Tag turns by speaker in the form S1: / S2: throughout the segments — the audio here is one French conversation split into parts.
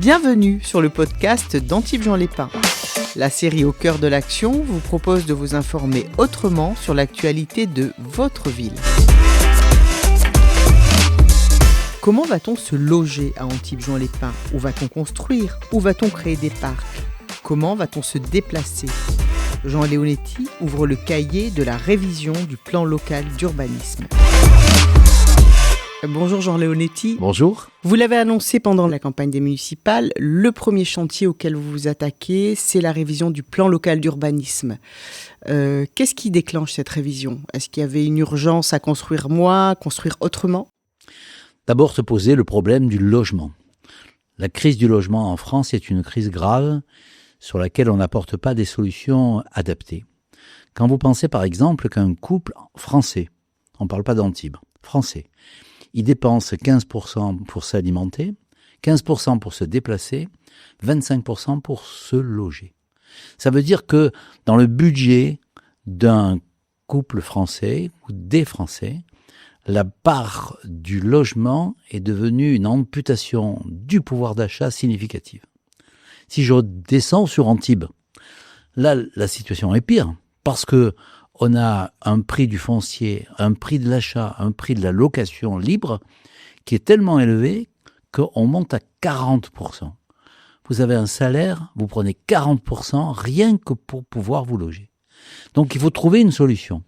S1: Bienvenue sur le podcast d'Antibes Jean Lépin. La série Au cœur de l'action vous propose de vous informer autrement sur l'actualité de votre ville. Comment va-t-on se loger à Antibes Jean Lépin ? Où va-t-on construire ? Où va-t-on créer des parcs ? Comment va-t-on se déplacer ? Jean Leonetti ouvre le cahier de la révision du plan local d'urbanisme. Bonjour Jean Leonetti.
S2: Bonjour.
S1: Vous l'avez annoncé pendant la campagne des municipales, le premier chantier auquel vous vous attaquez, c'est la révision du plan local d'urbanisme. Qu'est-ce qui déclenche cette révision ? Est-ce qu'il y avait une urgence à construire moins, construire autrement ?
S2: D'abord se poser le problème du logement. La crise du logement en France est une crise grave sur laquelle on n'apporte pas des solutions adaptées. Quand vous pensez par exemple qu'un couple français, on ne parle pas d'Antibes, français, il dépense 15% pour s'alimenter, 15% pour se déplacer, 25% pour se loger. Ça veut dire que dans le budget d'un couple français ou des Français, la part du logement est devenue une amputation du pouvoir d'achat significative. Si je descends sur Antibes, là, la situation est pire, parce que on a un prix du foncier, un prix de l'achat, un prix de la location libre qui est tellement élevé qu'on monte à 40%. Vous avez un salaire, vous prenez 40% rien que pour pouvoir vous loger. Donc il faut trouver une solution.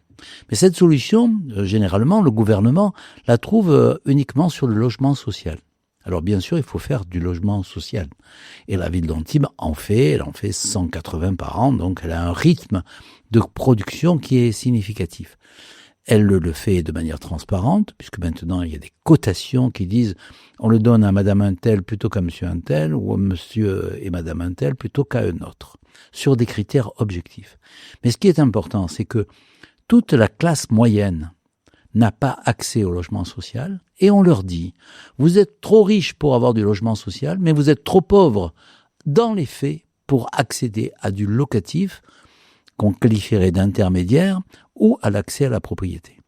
S2: Mais cette solution, généralement, le gouvernement la trouve uniquement sur le logement social. Alors bien sûr, il faut faire du logement social. Et la ville d'Antibes elle en fait 180 par an, donc elle a un rythme de production qui est significatif. Elle le fait de manière transparente, puisque maintenant il y a des cotations qui disent on le donne à madame un tel plutôt qu'à monsieur un tel, ou à monsieur et madame un tel plutôt qu'à un autre, sur des critères objectifs. Mais ce qui est important, c'est que toute la classe moyenne n'a pas accès au logement social, et on leur dit, vous êtes trop riche pour avoir du logement social, mais vous êtes trop pauvre dans les faits pour accéder à du locatif, qu'on qualifierait d'intermédiaire, ou à l'accès à la propriété.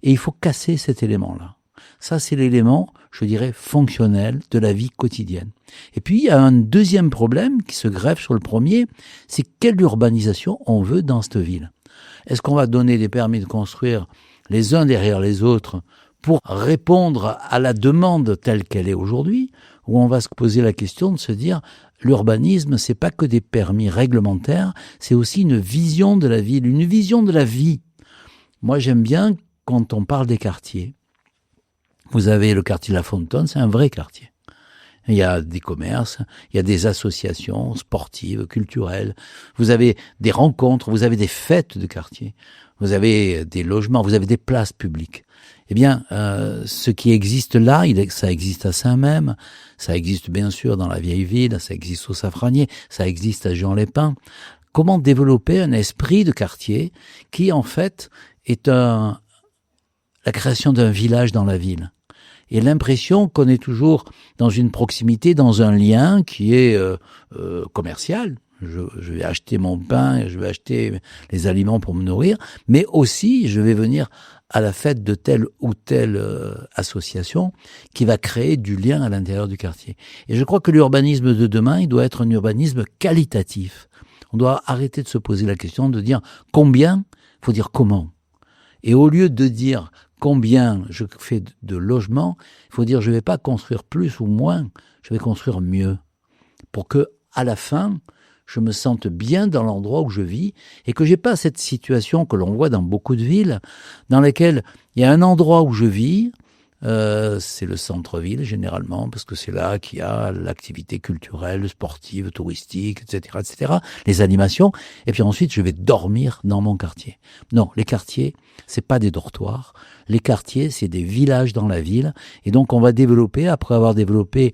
S2: Et il faut casser cet élément-là. Ça, c'est l'élément, je dirais, fonctionnel de la vie quotidienne. Et puis, il y a un deuxième problème qui se greffe sur le premier, c'est quelle urbanisation on veut dans cette ville. Est-ce qu'on va donner des permis de construire les uns derrière les autres pour répondre à la demande telle qu'elle est aujourd'hui, ou on va se poser la question de se dire l'urbanisme, c'est pas que des permis réglementaires, c'est aussi une vision de la ville, une vision de la vie. Moi, j'aime bien quand on parle des quartiers. Vous avez le quartier La Fontaine, c'est un vrai quartier. Il y a des commerces, il y a des associations sportives, culturelles, vous avez des rencontres, vous avez des fêtes de quartier, vous avez des logements, vous avez des places publiques. Eh bien, ce qui existe là, ça existe à Saint-Même, ça existe bien sûr dans la vieille ville, ça existe au Safranier, ça existe à Jean Lépin. Comment développer un esprit de quartier qui, en fait, est la création d'un village dans la ville ? Et l'impression qu'on est toujours dans une proximité, dans un lien qui est commercial. Je vais acheter mon pain, je vais acheter les aliments pour me nourrir, mais aussi je vais venir à la fête de telle ou telle association qui va créer du lien à l'intérieur du quartier. Et je crois que l'urbanisme de demain, il doit être un urbanisme qualitatif. On doit arrêter de se poser la question de dire combien, il faut dire comment. Et au lieu de dire combien je fais de logements, il faut dire je ne vais pas construire plus ou moins, je vais construire mieux. Pour que, à la fin, je me sente bien dans l'endroit où je vis et que j'ai pas cette situation que l'on voit dans beaucoup de villes, dans lesquelles il y a un endroit où je vis, c'est le centre-ville généralement, parce que c'est là qu'il y a l'activité culturelle, sportive, touristique, etc., etc., les animations, et puis ensuite je vais dormir dans mon quartier. Non, les quartiers, c'est pas des dortoirs, les quartiers, c'est des villages dans la ville, et donc on va développer, après avoir développé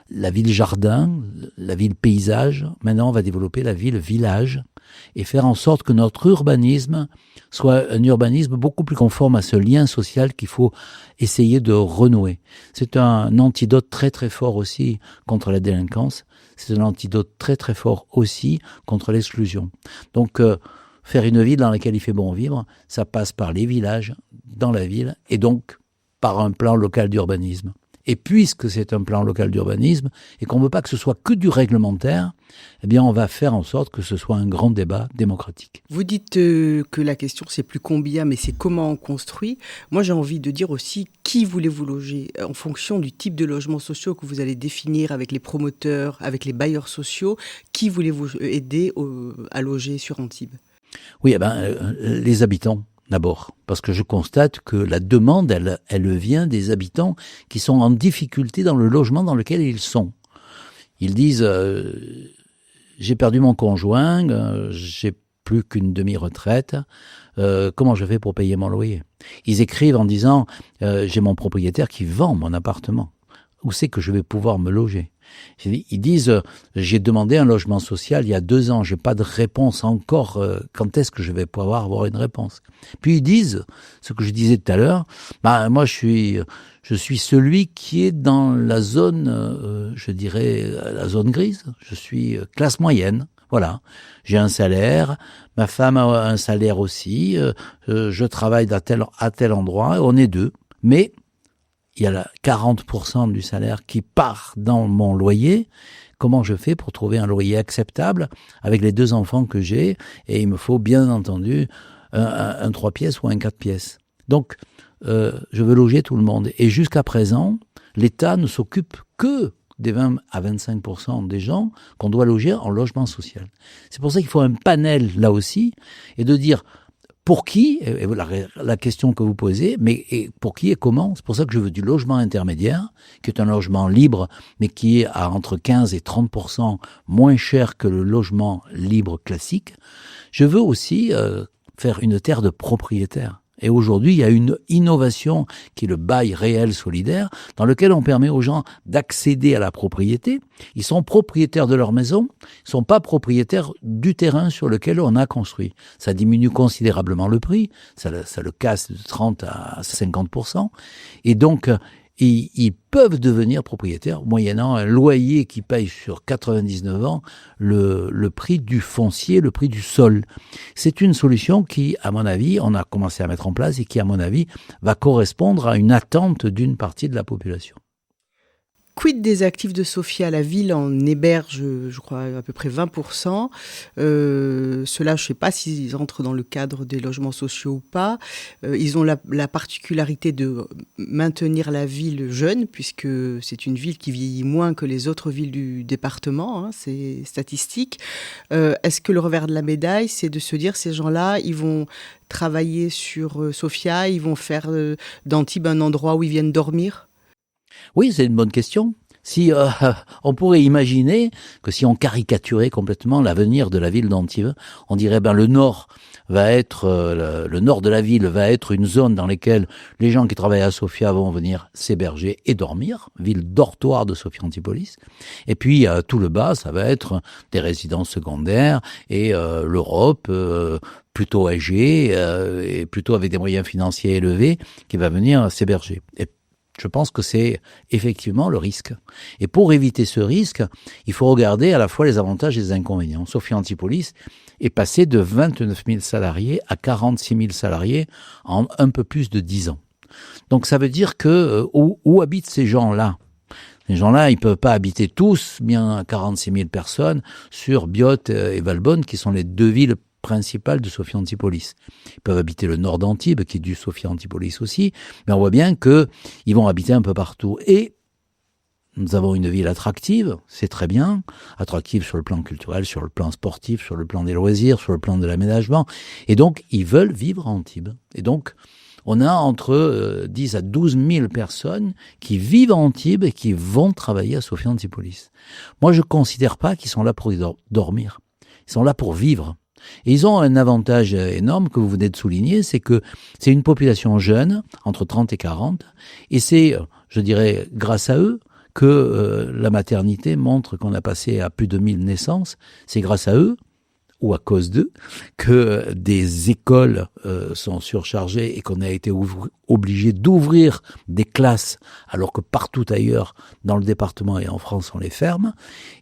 S2: la ville jardin, la ville paysage, maintenant on va développer la ville village, et faire en sorte que notre urbanisme soit un urbanisme beaucoup plus conforme à ce lien social qu'il faut essayer de renouer. C'est un antidote très très fort aussi contre la délinquance, c'est un antidote très très fort aussi contre l'exclusion. Donc faire une ville dans laquelle il fait bon vivre, ça passe par les villages, dans la ville, et donc par un plan local d'urbanisme. Et puisque c'est un plan local d'urbanisme et qu'on ne veut pas que ce soit que du réglementaire, eh bien on va faire en sorte que ce soit un grand débat démocratique.
S1: Vous dites que la question c'est plus combien, mais c'est comment on construit. Moi j'ai envie de dire aussi qui voulez-vous loger en fonction du type de logements sociaux que vous allez définir avec les promoteurs, avec les bailleurs sociaux. Qui voulez-vous aider à loger sur Antibes?
S2: Oui, les habitants. D'abord, parce que je constate que la demande, elle vient des habitants qui sont en difficulté dans le logement dans lequel ils sont. Ils disent j'ai perdu mon conjoint, j'ai plus qu'une demi-retraite, comment je fais pour payer mon loyer? Ils écrivent en disant j'ai mon propriétaire qui vend mon appartement. Où c'est que je vais pouvoir me loger? Ils disent j'ai demandé un logement social il y a 2 ans, j'ai pas de réponse encore, quand est-ce que je vais pouvoir avoir une réponse? Puis ils disent ce que je disais tout à l'heure, moi je suis celui qui est dans la zone, je dirais la zone grise, je suis classe moyenne. Voilà, j'ai un salaire, ma femme a un salaire aussi, je travaille à tel endroit, on est 2, mais il y a 40% du salaire qui part dans mon loyer. Comment je fais pour trouver un loyer acceptable avec les 2 enfants que j'ai? Et il me faut bien entendu un 3 pièces ou un 4 pièces. Donc, je veux loger tout le monde. Et jusqu'à présent, l'État ne s'occupe que des 20 à 25% des gens qu'on doit loger en logement social. C'est pour ça qu'il faut un panel là aussi et de dire pour qui, et la question que vous posez, mais pour qui et comment? C'est pour ça que je veux du logement intermédiaire, qui est un logement libre, mais qui est à entre 15 et 30% moins cher que le logement libre classique. Je veux aussi faire une terre de propriétaires. Et aujourd'hui, il y a une innovation qui est le bail réel solidaire, dans lequel on permet aux gens d'accéder à la propriété. Ils sont propriétaires de leur maison, ils sont pas propriétaires du terrain sur lequel on a construit. Ça diminue considérablement le prix, ça le casse de 30 à 50%. Et donc, ils peuvent devenir propriétaires moyennant un loyer qui paye sur 99 ans le prix du foncier, le prix du sol. C'est une solution qui, à mon avis, on a commencé à mettre en place et qui, à mon avis, va correspondre à une attente d'une partie de la population.
S1: Quid des actifs de Sofia? La ville en héberge, je crois, à peu près 20%. Ceux-là, je ne sais pas s'ils entrent dans le cadre des logements sociaux ou pas. Ils ont la particularité de maintenir la ville jeune, puisque c'est une ville qui vieillit moins que les autres villes du département, c'est statistique. Est-ce que le revers de la médaille, c'est de se dire, ces gens-là, ils vont travailler sur Sofia, ils vont faire d'Antibes un endroit où ils viennent dormir?
S2: Oui, c'est une bonne question. Si on pourrait imaginer que si on caricaturait complètement l'avenir de la ville d'Antibes, on dirait le nord va être le nord de la ville va être une zone dans laquelle les gens qui travaillent à Sofia vont venir s'héberger et dormir, ville dortoir de Sofia Antipolis. Et puis tout le bas, ça va être des résidences secondaires et l'Europe plutôt âgée et plutôt avec des moyens financiers élevés qui va venir s'héberger. Et je pense que c'est effectivement le risque. Et pour éviter ce risque, il faut regarder à la fois les avantages et les inconvénients. Sofia Antipolis est passé de 29 000 salariés à 46 000 salariés en un peu plus de 10 ans. Donc ça veut dire que où habitent ces gens-là? Ces gens-là, ils peuvent pas habiter tous, bien 46 000 personnes, sur Biot et Valbonne, qui sont les 2 villes principale de Sofia Antipolis. Ils peuvent habiter le nord d'Antibes, qui est du Sofia Antipolis aussi, mais on voit bien que ils vont habiter un peu partout. Et nous avons une ville attractive, c'est très bien, attractive sur le plan culturel, sur le plan sportif, sur le plan des loisirs, sur le plan de l'aménagement. Et donc, ils veulent vivre à Antibes. Et donc, on a entre 10 à 12 000 personnes qui vivent à Antibes et qui vont travailler à Sofia Antipolis. Moi, je ne considère pas qu'ils sont là pour dormir. Ils sont là pour vivre. Et ils ont un avantage énorme que vous venez de souligner, c'est que c'est une population jeune, entre 30 et 40, et c'est, je dirais, grâce à eux que la maternité montre qu'on a passé à plus de 1000 naissances. C'est grâce à eux, ou à cause d'eux, que des écoles sont surchargées et qu'on a été obligé d'ouvrir des classes, alors que partout ailleurs, dans le département et en France, on les ferme.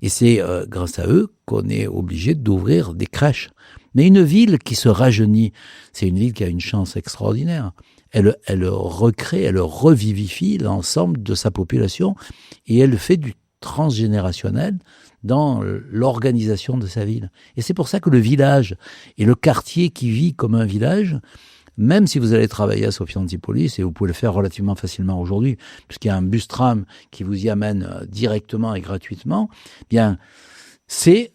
S2: Et c'est grâce à eux qu'on est obligé d'ouvrir des crèches. Mais une ville qui se rajeunit, c'est une ville qui a une chance extraordinaire. elle recrée, elle revivifie l'ensemble de sa population et elle fait du transgénérationnel dans l'organisation de sa ville. Et c'est pour ça que le village et le quartier qui vit comme un village, même si vous allez travailler à Sophia Antipolis, et vous pouvez le faire relativement facilement aujourd'hui, puisqu'il y a un bus-tram qui vous y amène directement et gratuitement, bien, c'est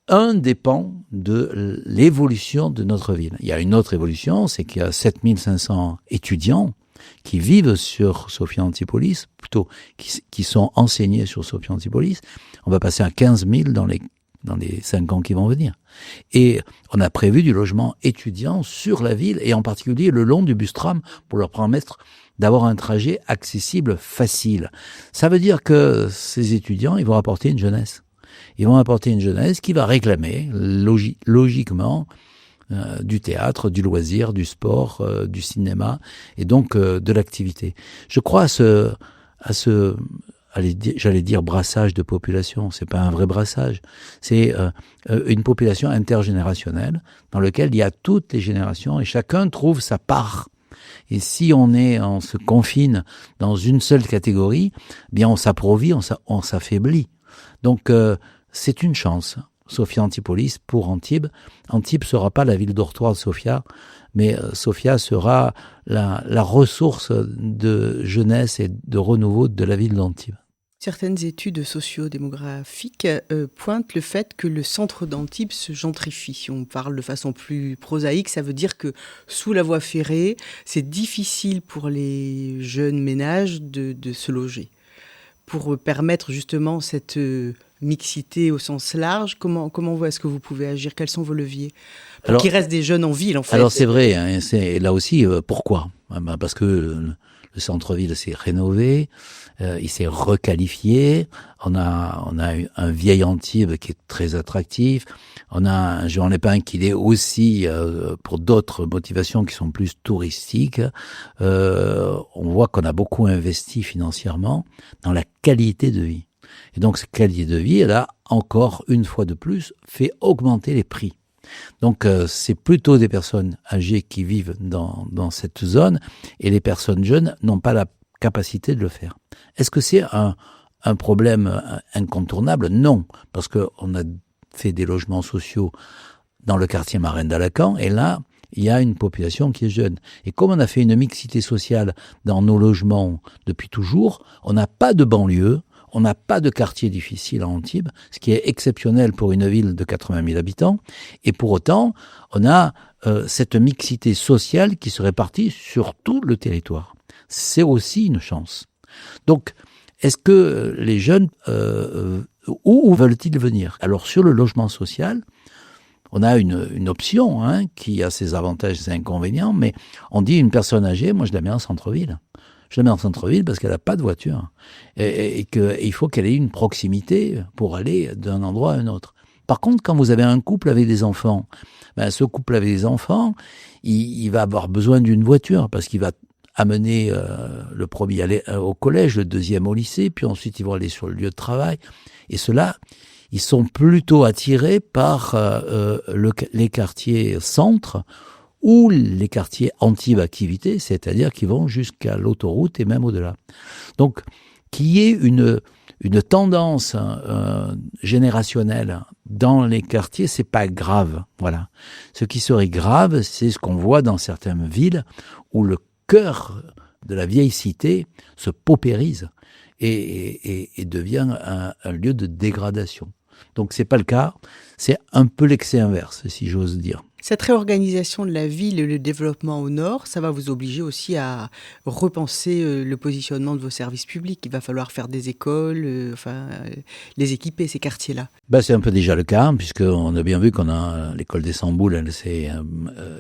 S2: un des pans de l'évolution de notre ville. Il y a une autre évolution, c'est qu'il y a 7500 étudiants qui vivent sur Sophia Antipolis, plutôt qui sont enseignés sur Sophia Antipolis. On va passer à 15 000 dans les 5 ans qui vont venir. Et on a prévu du logement étudiant sur la ville, et en particulier le long du bus-tram, pour leur permettre d'avoir un trajet accessible, facile. Ça veut dire que ces étudiants, ils vont apporter une jeunesse. Ils vont apporter une jeunesse qui va réclamer, logiquement, du théâtre, du loisir, du sport, du cinéma, et donc de l'activité. Je crois j'allais dire brassage de population. C'est pas un vrai brassage. C'est une population intergénérationnelle dans laquelle il y a toutes les générations et chacun trouve sa part. Et si on se confine dans une seule catégorie, bien on s'approvit, on s'affaiblit. Donc c'est une chance. Sophia Antipolis pour Antibes. Antibes sera pas la ville dortoir de Sophia, mais Sophia sera la ressource de jeunesse et de renouveau de la ville d'Antibes.
S1: Certaines études socio-démographiques pointent le fait que le centre d'Antibes se gentrifie. Si on parle de façon plus prosaïque, ça veut dire que sous la voie ferrée, c'est difficile pour les jeunes ménages de se loger. Pour permettre justement cette mixité au sens large, comment est-ce que vous pouvez agir? Quels sont vos leviers pour qu'il reste des jeunes en ville, en fait?
S2: Alors c'est vrai, hein, c'est là aussi pourquoi? Parce que le centre-ville s'est rénové, il s'est requalifié. On a un vieil Antibes qui est très attractif. On a un Juan Lépin qui est aussi pour d'autres motivations qui sont plus touristiques. On voit qu'on a beaucoup investi financièrement dans la qualité de vie. Et donc cette qualité de vie, elle a encore une fois de plus fait augmenter les prix. Donc c'est plutôt des personnes âgées qui vivent dans cette zone, et les personnes jeunes n'ont pas la capacité de le faire. Est-ce que c'est un problème incontournable? Non, parce qu'on a fait des logements sociaux dans le quartier Marin d'Alacan, et là, il y a une population qui est jeune. Et comme on a fait une mixité sociale dans nos logements depuis toujours, on n'a pas de banlieue, on n'a pas de quartier difficile à Antibes, ce qui est exceptionnel pour une ville de 80 000 habitants. Et pour autant, on a cette mixité sociale qui se répartit sur tout le territoire. C'est aussi une chance. Donc, est-ce que les jeunes, où veulent-ils venir? Alors, sur le logement social, on a une option qui a ses avantages et ses inconvénients, mais on dit une personne âgée, moi je la mets en centre-ville. Je la mets en centre-ville parce qu'elle n'a pas de voiture et qu'il faut qu'elle ait une proximité pour aller d'un endroit à un autre. Par contre, quand vous avez un couple avec des enfants, ce couple avec des enfants, il va avoir besoin d'une voiture parce qu'il va amener le premier au collège, le deuxième au lycée, puis ensuite ils vont aller sur le lieu de travail. Et ceux-là, ils sont plutôt attirés par les quartiers centres ou les quartiers Antibes-Activité, c'est-à-dire qui vont jusqu'à l'autoroute et même au-delà. Donc, qu'il y ait une tendance générationnelle dans les quartiers, c'est pas grave. Voilà. Ce qui serait grave, c'est ce qu'on voit dans certaines villes où le cœur de la vieille cité se paupérise et devient un lieu de dégradation. Donc c'est pas le cas, c'est un peu l'excès inverse, si j'ose dire.
S1: Cette réorganisation de la ville et le développement au nord, ça va vous obliger aussi à repenser le positionnement de vos services publics. Il va falloir faire des écoles, les équiper, ces quartiers-là.
S2: C'est un peu déjà le cas, puisqu'on a bien vu qu'on a l'école des Samboules, elle s'est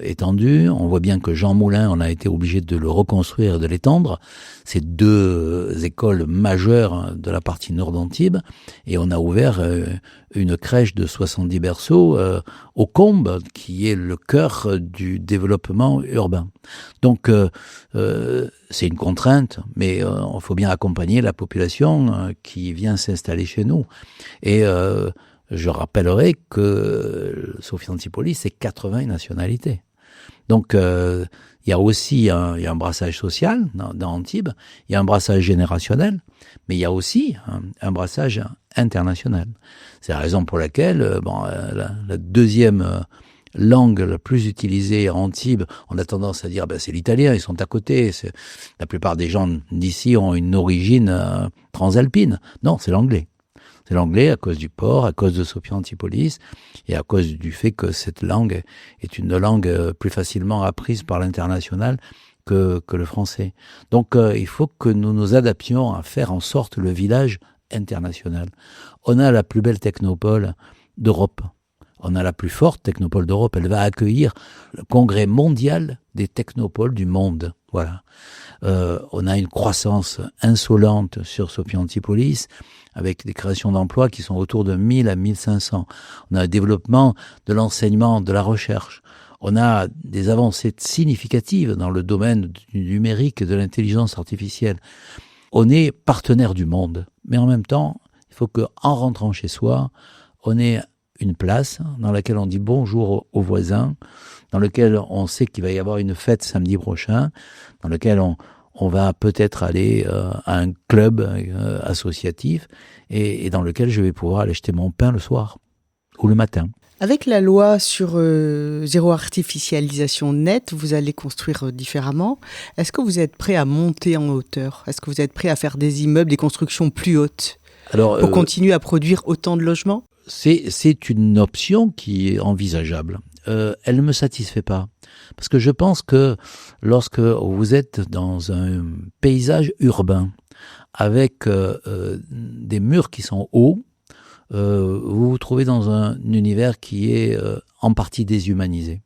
S2: étendue. On voit bien que Jean Moulin, on a été obligé de le reconstruire et de l'étendre. C'est 2 écoles majeures de la partie nord d'Antibes. Et on a ouvert une crèche de 70 berceaux au Combe, qui est le cœur du développement urbain. Donc c'est une contrainte, mais il faut bien accompagner la population qui vient s'installer chez nous. Et je rappellerai que Sophia Antipolis, c'est 80 nationalités. Donc, il y a aussi un brassage social dans Antibes, il y a un brassage générationnel, mais il y a aussi un brassage international. C'est la raison pour laquelle la deuxième langue la plus utilisée à Antibes, on a tendance à dire c'est l'italien, ils sont à côté. La plupart des gens d'ici ont une origine transalpine. Non, c'est l'anglais. C'est l'anglais à cause du port, à cause de Sophia Antipolis et à cause du fait que cette langue est une langue plus facilement apprise par l'international que le français. Donc il faut que nous nous adaptions à faire en sorte le village international. On a la plus belle technopole d'Europe. On a la plus forte technopole d'Europe. Elle va accueillir le congrès mondial des technopoles du monde. Voilà. On a une croissance insolente sur Sophia Antipolis, avec des créations d'emplois qui sont autour de 1000 à 1500. On a un développement de l'enseignement, de la recherche. On a des avancées significatives dans le domaine du numérique et de l'intelligence artificielle. On est partenaire du monde. Mais en même temps, il faut qu'en rentrant chez soi, on ait une place dans laquelle on dit bonjour aux voisins, dans laquelle on sait qu'il va y avoir une fête samedi prochain, dans laquelle on va peut-être aller à un club associatif et dans lequel je vais pouvoir aller acheter mon pain le soir ou le matin.
S1: Avec la loi sur zéro artificialisation nette, vous allez construire différemment. Est-ce que vous êtes prêt à monter en hauteur ? Est-ce que vous êtes prêt à faire des immeubles, des constructions plus hautes pour continuer à produire autant de logements ?
S2: C'est une option qui est envisageable. Elle ne me satisfait pas. Parce que je pense que lorsque vous êtes dans un paysage urbain avec des murs qui sont hauts, vous vous trouvez dans un univers qui est en partie déshumanisé.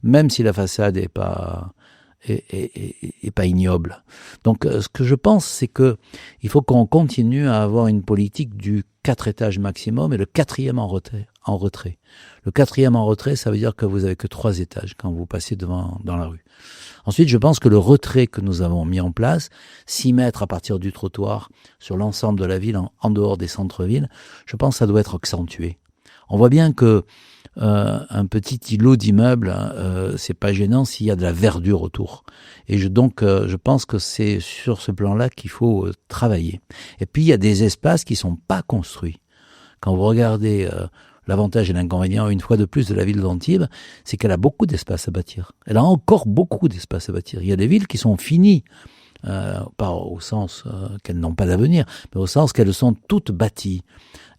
S2: Même si la façade est pas ignoble. Donc ce que je pense, c'est que il faut qu'on continue à avoir une politique du 4 étages maximum et le 4e en retrait. Le 4e en retrait, ça veut dire que vous avez que 3 étages quand vous passez dans la rue. Ensuite, je pense que le retrait que nous avons mis en place, 6 mètres à partir du trottoir sur l'ensemble de la ville, en dehors des centres-villes, je pense que ça doit être accentué. On voit bien que un petit îlot d'immeubles, c'est pas gênant s'il y a de la verdure autour. Et je pense que c'est sur ce plan-là qu'il faut travailler. Et puis il y a des espaces qui sont pas construits. Quand vous regardez l'avantage et l'inconvénient, une fois de plus, de la ville d'Antibes, c'est qu'elle a beaucoup d'espace à bâtir. Elle a encore beaucoup d'espace à bâtir. Il y a des villes qui sont finies, pas au sens qu'elles n'ont pas d'avenir, mais au sens qu'elles sont toutes bâties.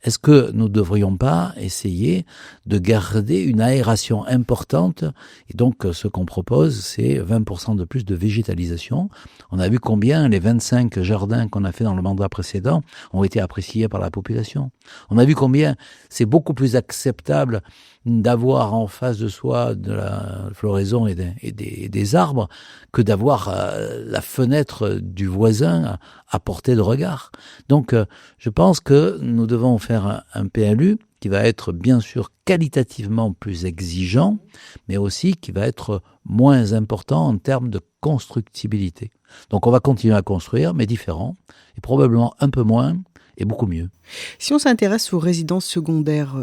S2: Est-ce que nous ne devrions pas essayer de garder une aération importante ? Et donc, ce qu'on propose, c'est 20% de plus de végétalisation. On a vu combien les 25 jardins qu'on a fait dans le mandat précédent ont été appréciés par la population. On a vu combien c'est beaucoup plus acceptable d'avoir en face de soi de la floraison et des arbres que d'avoir la fenêtre du voisin à portée de regard. Donc, je pense que nous devons faire un PLU qui va être bien sûr qualitativement plus exigeant, mais aussi qui va être moins important en termes de constructibilité. Donc on va continuer à construire, mais différent, et probablement un peu moins, et beaucoup mieux.
S1: Si on s'intéresse aux résidences secondaires,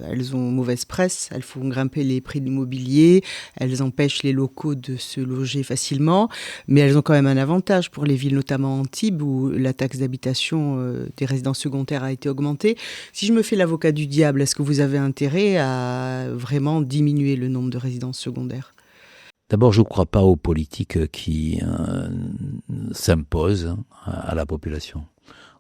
S1: elles ont mauvaise presse, elles font grimper les prix de l'immobilier, elles empêchent les locaux de se loger facilement, mais elles ont quand même un avantage pour les villes, notamment Antibes, où la taxe d'habitation des résidences secondaires a été augmentée. Si je me fais l'avocat du diable, est-ce que vous avez intérêt à vraiment diminuer le nombre de résidences secondaires ?
S2: D'abord, je ne crois pas aux politiques qui s'imposent à la population.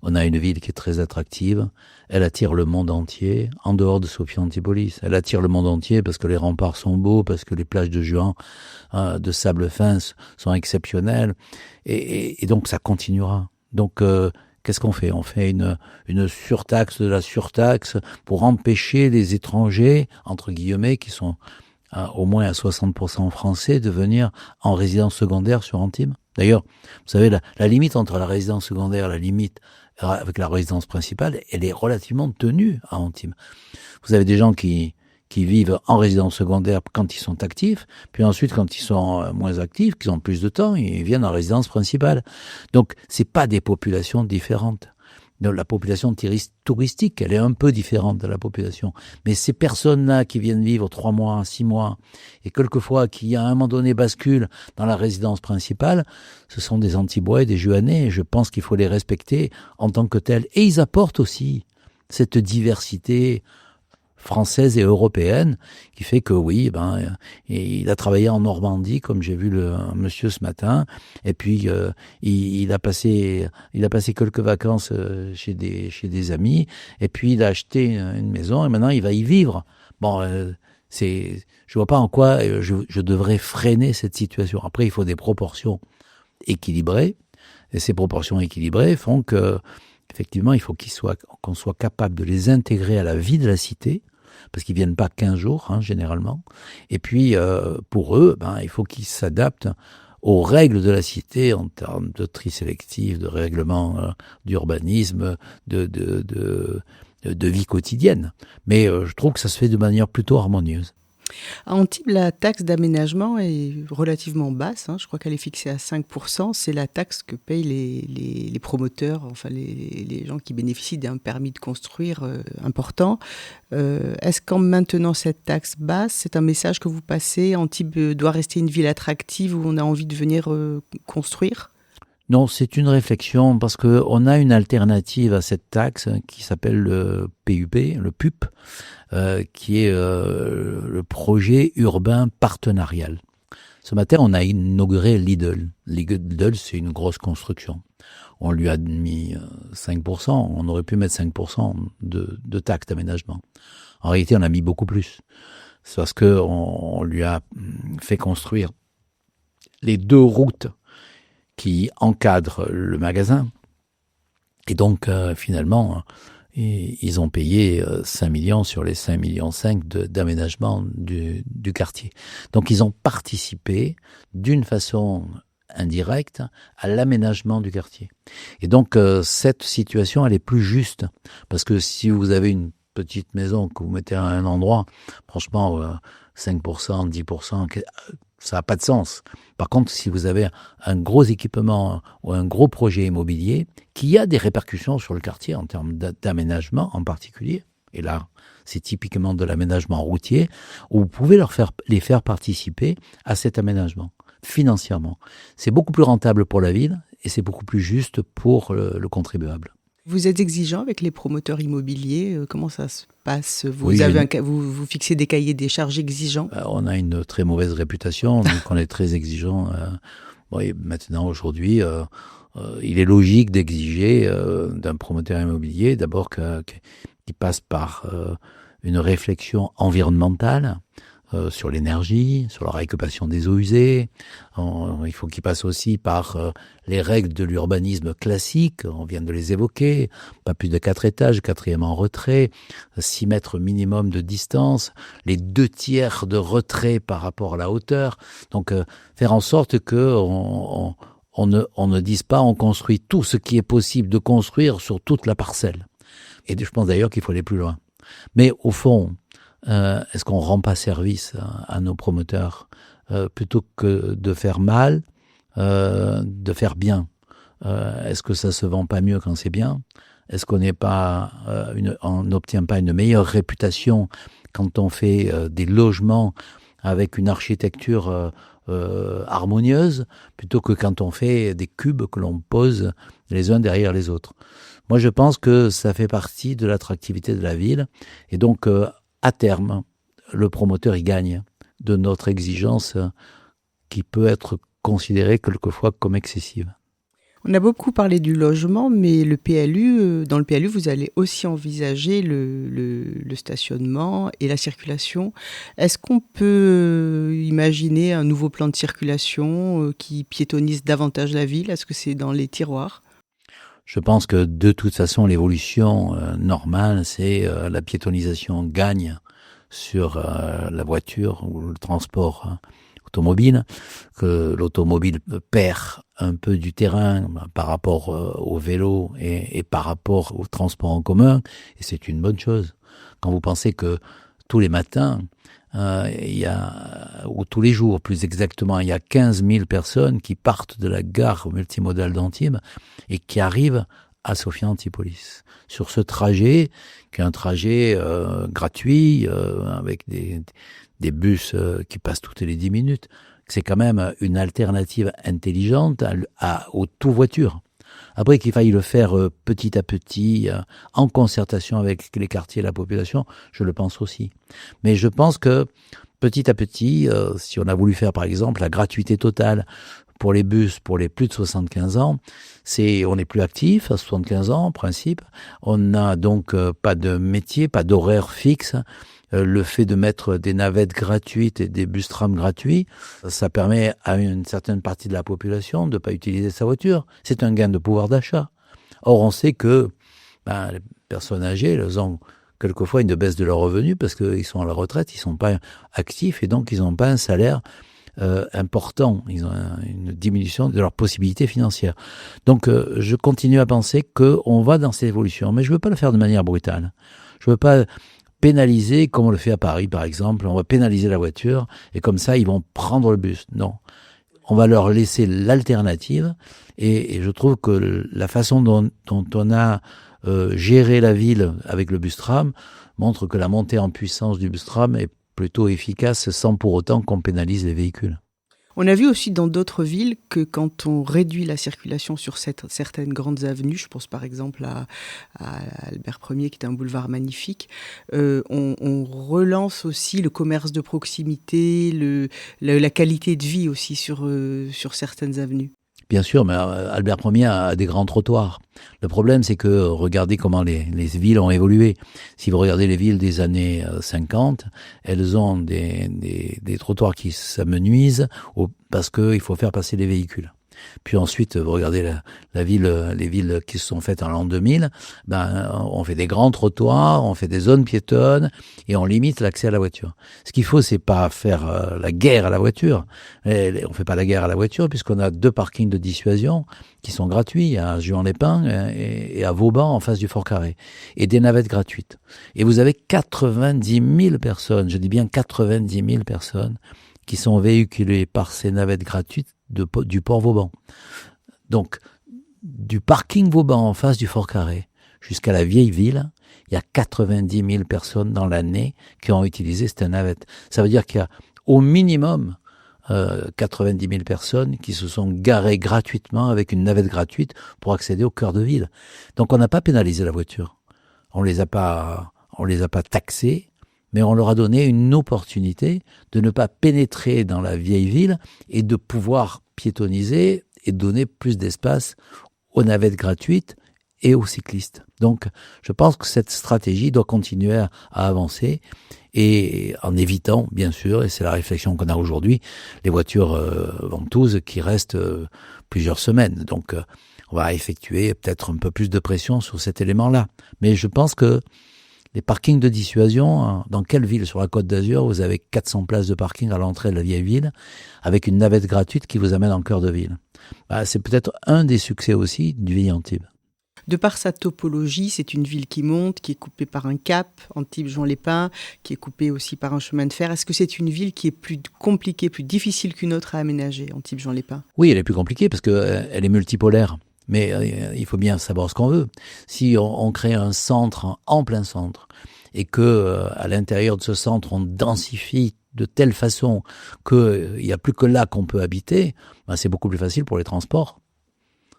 S2: On a une ville qui est très attractive, elle attire le monde entier, en dehors de Sophia Antipolis. Elle attire le monde entier parce que les remparts sont beaux, parce que les plages de Juan, de sable fin, sont exceptionnelles, et donc ça continuera. Donc, qu'est-ce qu'on fait ? On fait une surtaxe de la surtaxe pour empêcher les étrangers, entre guillemets, qui sont au moins à 60% français, de venir en résidence secondaire sur Antibes. D'ailleurs, vous savez, la limite entre la résidence secondaire et la limite avec la résidence principale, elle est relativement tenue à Antibes. Vous avez des gens qui vivent en résidence secondaire quand ils sont actifs, puis ensuite quand ils sont moins actifs, qu'ils ont plus de temps, ils viennent en résidence principale. Donc, c'est pas des populations différentes. La population touristique, elle est un peu différente de la population. Mais ces personnes-là qui viennent vivre 3 mois, 6 mois, et quelquefois qui, à un moment donné, basculent dans la résidence principale, ce sont des Antibois et des Juanais. Et je pense qu'il faut les respecter en tant que tels. Et ils apportent aussi cette diversité française et européenne qui fait que oui, il a travaillé en Normandie comme j'ai vu un monsieur ce matin, et puis il a passé quelques vacances chez des amis, et puis il a acheté une maison et maintenant il va y vivre. Je vois pas en quoi je devrais freiner cette situation. Après, il faut des proportions équilibrées, et ces proportions équilibrées font que effectivement, il faut qu'on soit capable de les intégrer à la vie de la cité, parce qu'ils viennent pas 15 jours, généralement. Et puis, pour eux, il faut qu'ils s'adaptent aux règles de la cité en termes de tri sélectif, de règlement d'urbanisme, de vie quotidienne. Mais je trouve que ça se fait de manière plutôt harmonieuse.
S1: À Antibes, la taxe d'aménagement est relativement basse. Je crois qu'elle est fixée à 5%. C'est la taxe que payent les promoteurs, enfin les gens qui bénéficient d'un permis de construire important. Est-ce qu'en maintenant cette taxe basse, c'est un message que vous passez? Antibes doit rester une ville attractive où on a envie de venir construire?
S2: Non, c'est une réflexion parce que on a une alternative à cette taxe qui s'appelle le PUP, le PUP, qui est le projet urbain partenarial. Ce matin, on a inauguré Lidl. Lidl, c'est une grosse construction. On lui a mis 5%, on aurait pu mettre 5% de taxe d'aménagement. En réalité, on a mis beaucoup plus. C'est parce que on lui a fait construire les 2 routes qui encadrent le magasin. Et donc, finalement, ils ont payé 5 millions sur les 5,5 millions d'aménagement du quartier. Donc, ils ont participé d'une façon indirecte à l'aménagement du quartier. Et donc, cette situation, elle est plus juste. Parce que si vous avez une petite maison que vous mettez à un endroit, franchement, 5%, 10%, ça n'a pas de sens. Par contre, si vous avez un gros équipement ou un gros projet immobilier qui a des répercussions sur le quartier en termes d'aménagement en particulier, et là, c'est typiquement de l'aménagement routier, où vous pouvez les faire participer à cet aménagement financièrement. C'est beaucoup plus rentable pour la ville et c'est beaucoup plus juste pour le contribuable.
S1: Vous êtes exigeant avec les promoteurs immobiliers. Comment ça se passe? Vous fixez des cahiers des charges exigeants?
S2: On a une très mauvaise réputation, donc on est très exigeant. Maintenant, aujourd'hui, il est logique d'exiger d'un promoteur immobilier d'abord qu'il passe par une réflexion environnementale sur l'énergie, sur la récupération des eaux usées. Il faut qu'il passe aussi par les règles de l'urbanisme classique, on vient de les évoquer, pas plus de 4 étages, 4e en retrait, 6 mètres minimum de distance, les 2/3 de retrait par rapport à la hauteur. Donc faire en sorte que on ne dise pas on construit tout ce qui est possible de construire sur toute la parcelle. Et je pense d'ailleurs qu'il faut aller plus loin. Mais au fond, est-ce qu'on rend pas service à nos promoteurs plutôt que de faire mal, de faire bien? Est-ce que ça se vend pas mieux quand c'est bien? Est-ce qu'on n'obtient pas une meilleure réputation quand on fait des logements avec une architecture harmonieuse plutôt que quand on fait des cubes que l'on pose les uns derrière les autres? Moi, je pense que ça fait partie de l'attractivité de la ville et donc à terme, le promoteur y gagne de notre exigence qui peut être considérée quelquefois comme excessive.
S1: On a beaucoup parlé du logement, mais le PLU, dans le PLU, vous allez aussi envisager le stationnement et la circulation. Est-ce qu'on peut imaginer un nouveau plan de circulation qui piétonise davantage la ville? Est-ce que c'est dans les tiroirs?
S2: Je pense que de toute façon, l'évolution normale, c'est la piétonisation gagne sur la voiture ou le transport automobile, que l'automobile perd un peu du terrain par rapport au vélo et par rapport au transport en commun, et c'est une bonne chose. Quand vous pensez que tous les matins, ou tous les jours plus exactement, il y a 15 000 personnes qui partent de la gare multimodale d'Antibes et qui arrivent à Sophia Antipolis. Sur ce trajet, qui est un trajet gratuit, avec des bus qui passent toutes les 10 minutes, c'est quand même une alternative intelligente aux tout-voitures. Après qu'il faille le faire petit à petit, en concertation avec les quartiers et la population, je le pense aussi. Mais je pense que petit à petit, si on a voulu faire par exemple la gratuité totale pour les bus, pour les plus de 75 ans, on n'est plus actif à 75 ans en principe. On n'a donc pas de métier, pas d'horaire fixe. Le fait de mettre des navettes gratuites et des bus-trams gratuits, ça permet à une certaine partie de la population de ne pas utiliser sa voiture. C'est un gain de pouvoir d'achat. Or, on sait que les personnes âgées, elles ont quelquefois une baisse de leurs revenus parce qu'ils sont à la retraite, ils ne sont pas actifs et donc ils n'ont pas un salaire important. Ils ont une diminution de leurs possibilités financières. Donc, je continue à penser qu'on va dans cette évolution, mais je ne veux pas le faire de manière brutale. Je ne veux pas pénaliser, comme on le fait à Paris par exemple, on va pénaliser la voiture et comme ça ils vont prendre le bus. Non, on va leur laisser l'alternative et je trouve que la façon dont on a géré la ville avec le bus-tram montre que la montée en puissance du bus-tram est plutôt efficace sans pour autant qu'on pénalise les véhicules.
S1: On a vu aussi dans d'autres villes que quand on réduit la circulation sur certaines grandes avenues, je pense par exemple à Albert Ier qui est un boulevard magnifique, on relance aussi le commerce de proximité, la qualité de vie aussi sur certaines avenues.
S2: Bien sûr, mais Albert Ier a des grands trottoirs. Le problème, c'est que regardez comment les villes ont évolué. Si vous regardez les villes des années 50, elles ont des trottoirs qui s'amenuisent parce qu'il faut faire passer les véhicules. Puis ensuite, vous regardez les villes qui se sont faites en l'an 2000, on fait des grands trottoirs, on fait des zones piétonnes et on limite l'accès à la voiture. Ce qu'il faut, c'est pas faire la guerre à la voiture. On fait pas la guerre à la voiture puisqu'on a 2 parkings de dissuasion qui sont gratuits à Juan-les-Pins et à Vauban en face du Fort Carré et des navettes gratuites. Et vous avez 90 000 personnes, je dis bien 90 000 personnes qui sont véhiculées par ces navettes gratuites du port Vauban. Donc, du parking Vauban en face du Fort Carré jusqu'à la vieille ville, il y a 90 000 personnes dans l'année qui ont utilisé cette navette. Ça veut dire qu'il y a au minimum 90 000 personnes qui se sont garées gratuitement avec une navette gratuite pour accéder au cœur de ville. Donc on n'a pas pénalisé la voiture. On les a pas taxés, mais on leur a donné une opportunité de ne pas pénétrer dans la vieille ville et de pouvoir piétonniser et donner plus d'espace aux navettes gratuites et aux cyclistes. Donc, je pense que cette stratégie doit continuer à avancer et en évitant, bien sûr, et c'est la réflexion qu'on a aujourd'hui, les voitures ventouses qui restent plusieurs semaines. Donc, on va effectuer peut-être un peu plus de pression sur cet élément-là. Mais je pense que les parkings de dissuasion, dans quelle ville sur la Côte d'Azur vous avez 400 places de parking à l'entrée de la vieille ville avec une navette gratuite qui vous amène en cœur de ville. C'est peut-être un des succès aussi du Vieil Antibes.
S1: De par sa topologie, c'est une ville qui monte, qui est coupée par un cap, Antibes-Juan-les-Pins, qui est coupée aussi par un chemin de fer. Est-ce que c'est une ville qui est plus compliquée, plus difficile qu'une autre à aménager, Antibes-Juan-les-Pins ?
S2: Oui, elle est plus compliquée parce qu'elle est multipolaire. Mais il faut bien savoir ce qu'on veut. Si on crée un centre en plein centre et que à l'intérieur de ce centre on densifie de telle façon qu'il n'y a plus que là qu'on peut habiter, c'est beaucoup plus facile pour les transports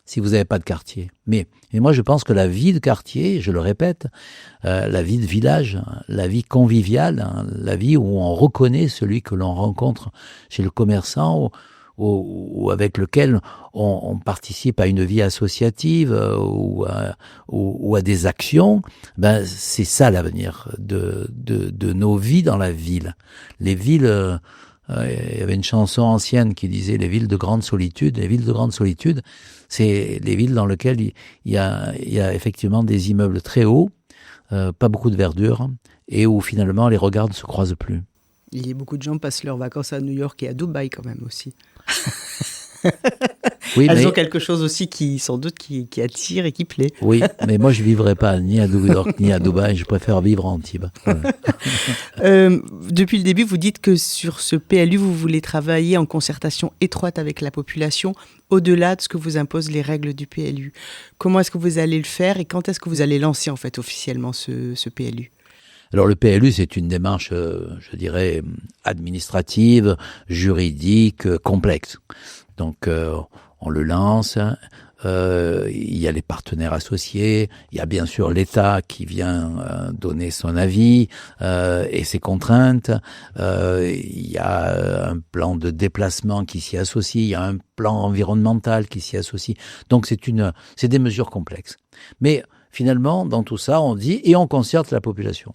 S2: si vous n'avez pas de quartier. Mais moi je pense que la vie de quartier, je le répète, la vie de village, la vie conviviale, la vie où on reconnaît celui que l'on rencontre chez le commerçant ou avec lequel on participe à une vie associative ou à des actions, c'est ça l'avenir de nos vies dans la ville. Les villes, il y avait une chanson ancienne qui disait les villes de grande solitude. Les villes de grande solitude, c'est les villes dans lesquelles il y a effectivement des immeubles très hauts, pas beaucoup de verdure, et où finalement les regards ne se croisent plus.
S1: Il y a beaucoup de gens passent leurs vacances à New York et à Dubaï quand même aussi.
S2: Oui,
S1: elles ont quelque chose aussi qui, sans doute, qui attire et qui plaît.
S2: Oui, mais moi je ne vivrai pas ni à New York ni à Dubaï, je préfère vivre à Antibes. Voilà.
S1: Depuis le début, vous dites que sur ce PLU, vous voulez travailler en concertation étroite avec la population au-delà de ce que vous imposent les règles du PLU. Comment est-ce que vous allez le faire et quand est-ce que vous allez lancer en fait officiellement ce PLU ?
S2: Alors le PLU, c'est une démarche, je dirais, administrative, juridique, complexe. Donc on le lance, il y a les partenaires associés, il y a bien sûr l'État qui vient donner son avis et ses contraintes, il y a un plan de déplacement qui s'y associe, il y a un plan environnemental qui s'y associe. Donc c'est des mesures complexes. Mais finalement, dans tout ça, on dit et on concerte la population.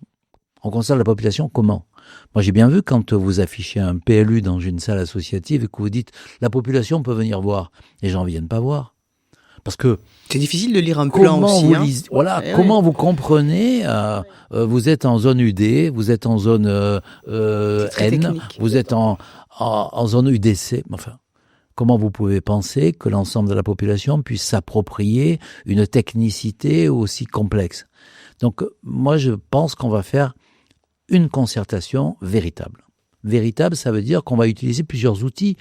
S2: On concerne la population comment ? Moi, j'ai bien vu quand vous affichez un PLU dans une salle associative et que vous dites la population peut venir voir. Les gens viennent pas voir. Parce que
S1: c'est difficile de lire un plan aussi.
S2: Comment vous comprenez vous êtes en zone UD, vous êtes en zone N, technique. Vous êtes en zone UDC. Enfin, comment vous pouvez penser que l'ensemble de la population puisse s'approprier une technicité aussi complexe ? Donc, moi, je pense qu'on va faire une concertation véritable. Véritable, ça veut dire qu'on va utiliser plusieurs outils.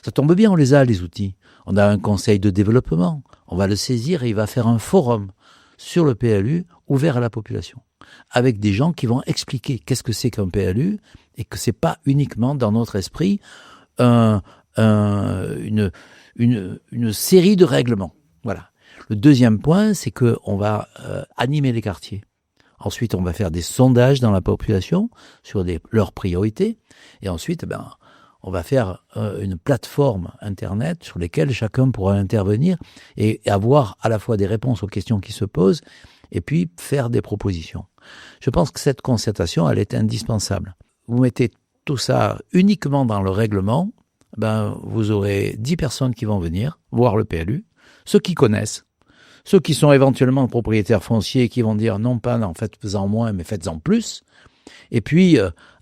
S2: Ça tombe bien, on les a, les outils. On a un conseil de développement. On va le saisir et il va faire un forum sur le PLU ouvert à la population. Avec des gens qui vont expliquer qu'est-ce que c'est qu'un PLU et que c'est pas uniquement dans notre esprit une série de règlements. Voilà. Le deuxième point, c'est que on va animer les quartiers. Ensuite, on va faire des sondages dans la population sur leurs priorités. Et ensuite, on va faire une plateforme Internet sur laquelle chacun pourra intervenir et avoir à la fois des réponses aux questions qui se posent et puis faire des propositions. Je pense que cette concertation, elle est indispensable. Vous mettez tout ça uniquement dans le règlement, vous aurez 10 personnes qui vont venir voir le PLU, ceux qui connaissent. Ceux qui sont éventuellement propriétaires fonciers qui vont dire non pas en fait faites-en moins mais faites-en plus. Et puis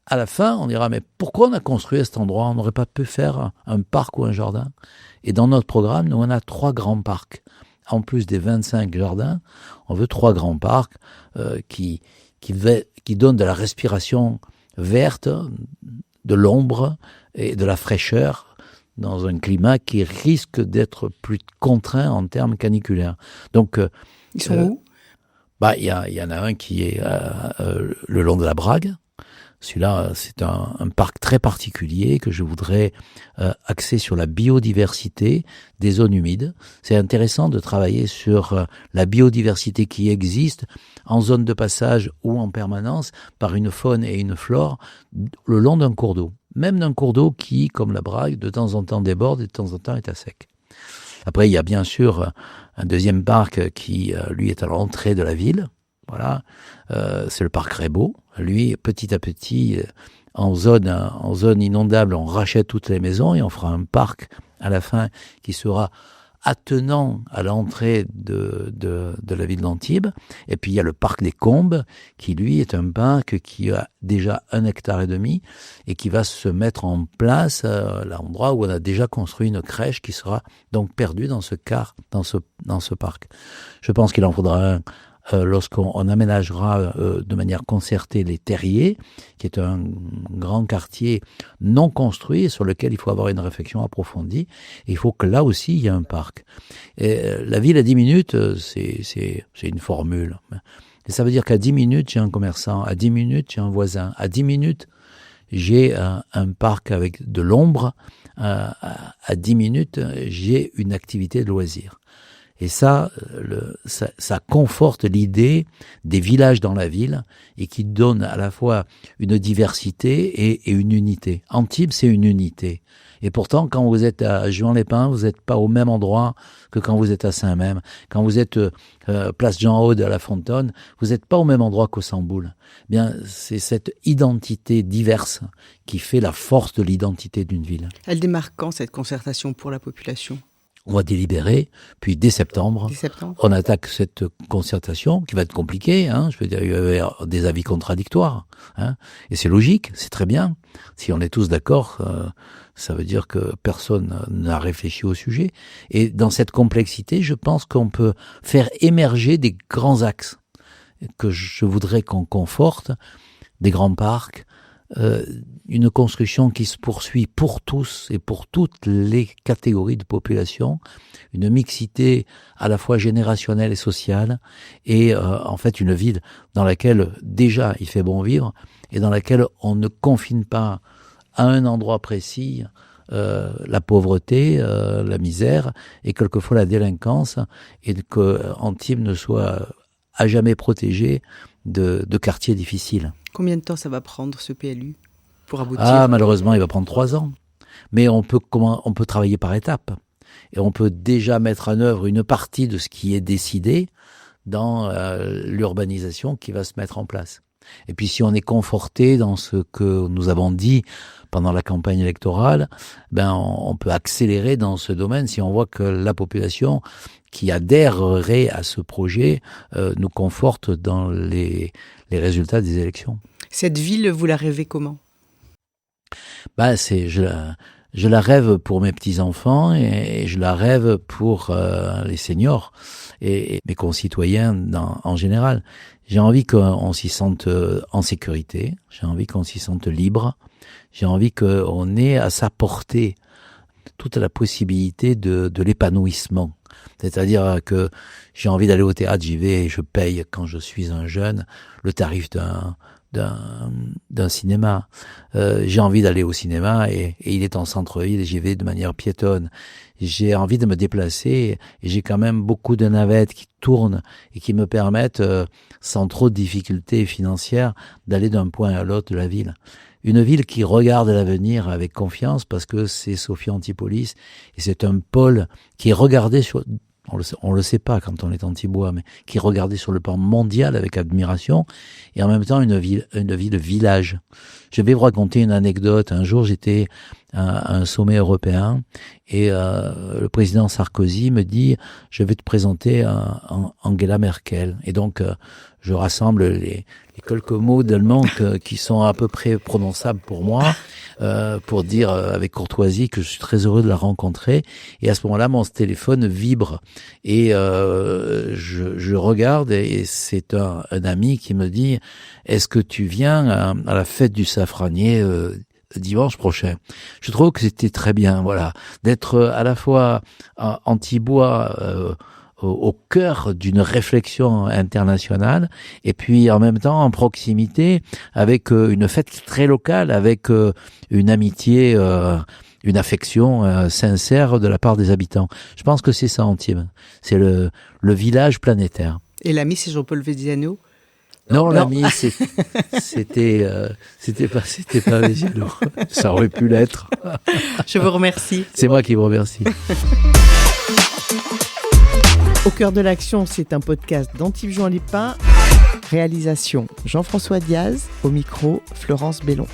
S2: à la fin on dira mais pourquoi on a construit à cet endroit ? On n'aurait pas pu faire un parc ou un jardin. Et dans notre programme, nous on a 3 grands parcs. En plus des 25 jardins, on veut 3 grands parcs qui donnent de la respiration verte, de l'ombre et de la fraîcheur dans un climat qui risque d'être plus contraint en termes caniculaires. Donc,
S1: ils sont où ?
S2: Il y en a un qui est le long de la Brague. Celui-là, c'est un parc très particulier que je voudrais axer sur la biodiversité des zones humides. C'est intéressant de travailler sur la biodiversité qui existe en zone de passage ou en permanence par une faune et une flore le long d'un cours d'eau. Même d'un cours d'eau qui, comme la Brague, de temps en temps déborde et de temps en temps est à sec. Après, il y a bien sûr un deuxième parc qui, lui, est à l'entrée de la ville. Voilà, c'est le parc Rébeau. Lui, petit à petit, en zone inondable, on rachète toutes les maisons et on fera un parc à la fin qui sera attenant à l'entrée de la ville d'Antibes. Et puis il y a le parc des Combes, qui lui est un parc qui a déjà 1,5 hectare et qui va se mettre en place à l'endroit où on a déjà construit une crèche qui sera donc perdue dans ce parc. Je pense qu'il en faudra un lorsqu'on aménagera de manière concertée les Terriers, qui est un grand quartier non construit sur lequel il faut avoir une réflexion approfondie. Et il faut que là aussi il y ait un parc. Et la ville à 10 minutes, c'est une formule. Et ça veut dire qu'à 10 minutes, j'ai un commerçant, à 10 minutes, j'ai un voisin, à 10 minutes, j'ai un parc avec de l'ombre, à 10 minutes, j'ai une activité de loisir. Et ça conforte l'idée des villages dans la ville et qui donne à la fois une diversité et une unité. Antibes, c'est une unité. Et pourtant, quand vous êtes à Juan-les-Pins, vous n'êtes pas au même endroit que quand vous êtes à Saint-Même. Quand vous êtes place Jean-Aude à La Fontaine, vous n'êtes pas au même endroit qu'au Samboul. Bien, c'est cette identité diverse qui fait la force de l'identité d'une ville.
S1: Elle démarre quand, cette concertation pour la population ?
S2: On va délibérer, puis dès septembre, on attaque cette concertation qui va être compliquée. Je veux dire, il va y avoir des avis contradictoires. Et c'est logique, c'est très bien. Si on est tous d'accord, ça veut dire que personne n'a réfléchi au sujet. Et dans cette complexité, je pense qu'on peut faire émerger des grands axes que je voudrais qu'on conforte, des grands parcs, une construction qui se poursuit pour tous et pour toutes les catégories de population, une mixité à la fois générationnelle et sociale, et en fait une ville dans laquelle déjà il fait bon vivre, et dans laquelle on ne confine pas à un endroit précis la pauvreté, la misère, et quelquefois la délinquance, et que Antibes ne soit à jamais protégé de quartiers difficiles.
S1: Combien de temps ça va prendre ce PLU pour aboutir?
S2: Ah, malheureusement, il va prendre 3 ans. Mais on peut travailler par étapes. Et on peut déjà mettre en œuvre une partie de ce qui est décidé dans l'urbanisation qui va se mettre en place. Et puis si on est conforté dans ce que nous avons dit pendant la campagne électorale, on peut accélérer dans ce domaine si on voit que la population qui adhérerait à ce projet nous conforte dans les résultats des élections.
S1: Cette ville, vous la rêvez comment?
S2: Je la rêve pour mes petits-enfants et je la rêve pour les seniors et mes concitoyens en général. J'ai envie qu'on s'y sente en sécurité, j'ai envie qu'on s'y sente libre, j'ai envie qu'on ait à sa portée toute la possibilité de l'épanouissement. C'est-à-dire que j'ai envie d'aller au théâtre, j'y vais et je paye quand je suis un jeune le tarif d'un cinéma. J'ai envie d'aller au cinéma et il est en centre-ville et j'y vais de manière piétonne. J'ai envie de me déplacer et j'ai quand même beaucoup de navettes qui tournent et qui me permettent, sans trop de difficultés financières, d'aller d'un point à l'autre de la ville. Une ville qui regarde l'avenir avec confiance parce que c'est Sophia Antipolis et c'est un pôle qui est regardé sur... On le sait pas quand on est antibois, mais qui est regardé sur le plan mondial avec admiration, et en même temps une ville village. Je vais vous raconter une anecdote. Un jour, j'étais à un sommet européen, et le président Sarkozy me dit « Je vais te présenter Angela Merkel ». Et donc, je rassemble les quelques mots d'allemand qui sont à peu près prononçables pour moi, pour dire avec courtoisie que je suis très heureux de la rencontrer. Et à ce moment-là, mon téléphone vibre et je regarde et c'est un ami qui me dit « Est-ce que tu viens à la fête du safranier dimanche prochain ?» Je trouve que c'était très bien, voilà, d'être à la fois antibois au cœur d'une réflexion internationale et puis en même temps en proximité avec une fête très locale, avec une amitié, une affection sincère de la part des habitants. Je pense que c'est ça Antibes, c'est le village planétaire.
S1: Et l'ami, c'est Jean-Paul Véziano?
S2: Non, l'ami, c'était pas Véziano. Ça aurait pu l'être.
S1: Je vous remercie.
S2: C'est moi qui vous remercie.
S1: Au cœur de l'action, c'est un podcast d'Antibes-Juan-les-Pins. Réalisation Jean-François Diaz, au micro Florence Bellon.